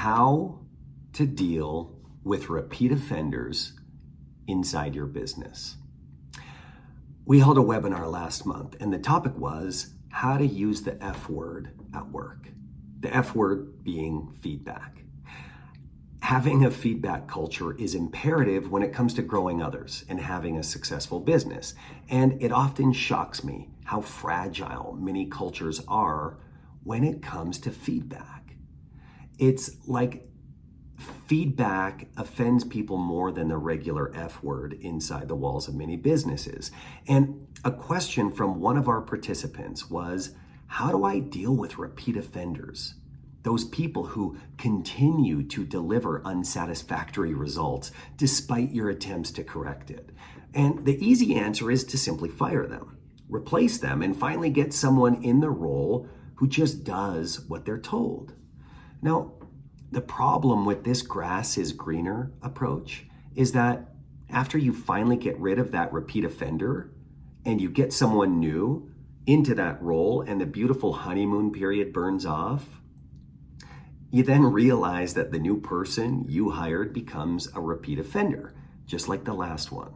how to deal with repeat offenders inside your business. We held a webinar last month, and the topic was how to use the F word at work. The F word being feedback. Having a feedback culture is imperative when it comes to growing others and having a successful business. And it often shocks me how fragile many cultures are when it comes to feedback. It's like feedback offends people more than the regular F word inside the walls of many businesses. And a question from one of our participants was, how do I deal with repeat offenders? Those people who continue to deliver unsatisfactory results despite your attempts to correct it. And the easy answer is to simply fire them, replace them, and finally get someone in the role who just does what they're told. Now, the problem with this grass is greener approach is that after you finally get rid of that repeat offender and you get someone new into that role and the beautiful honeymoon period burns off, you then realize that the new person you hired becomes a repeat offender, just like the last one,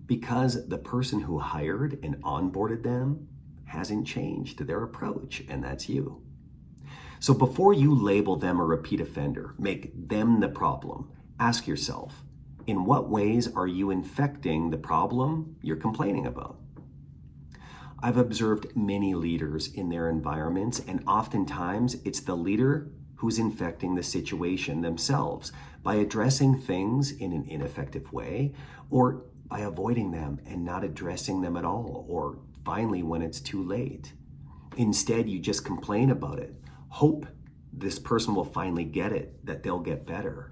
because the person who hired and onboarded them hasn't changed their approach, and that's you. So before you label them a repeat offender, make them the problem, ask yourself, in what ways are you infecting the problem you're complaining about? I've observed many leaders in their environments, and oftentimes it's the leader who's infecting the situation themselves by addressing things in an ineffective way, or by avoiding them and not addressing them at all, or finally when it's too late. Instead, you just complain about it. Hope this person will finally get it, that they'll get better.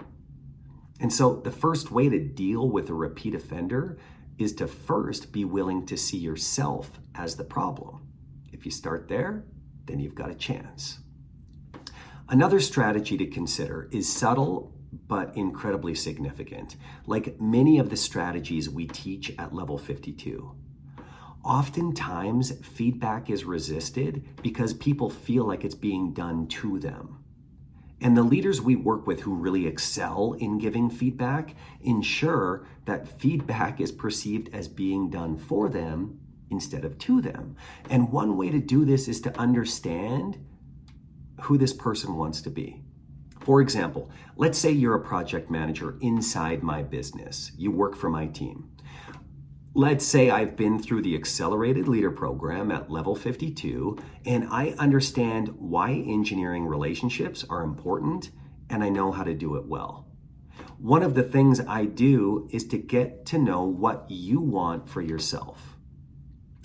And so the first way to deal with a repeat offender is to first be willing to see yourself as the problem. If you start there, then you've got a chance. Another strategy to consider is subtle but incredibly significant, like many of the strategies we teach at level 52. Oftentimes, feedback is resisted because people feel like it's being done to them. And the leaders we work with who really excel in giving feedback ensure that feedback is perceived as being done for them instead of to them. And one way to do this is to understand who this person wants to be. For example, let's say you're a project manager inside my business. You work for my team. Let's say I've been through the Accelerated Leader Program at level 52, and I understand why engineering relationships are important, and I know how to do it well. One of the things I do is to get to know what you want for yourself.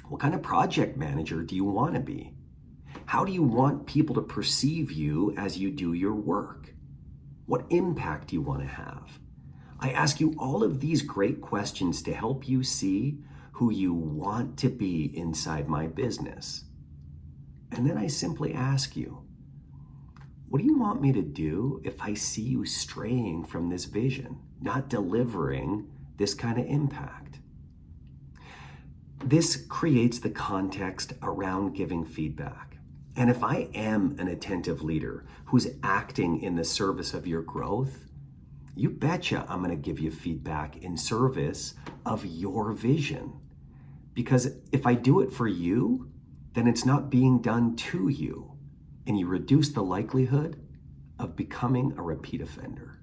What kind of project manager do you want to be? How do you want people to perceive you as you do your work? What impact do you want to have? I ask you all of these great questions to help you see who you want to be inside my business. And then I simply ask you, what do you want me to do if I see you straying from this vision, not delivering this kind of impact? This creates the context around giving feedback. And if I am an attentive leader who's acting in the service of your growth, you betcha I'm going to give you feedback in service of your vision. Because if I do it for you, then it's not being done to you, and you reduce the likelihood of becoming a repeat offender.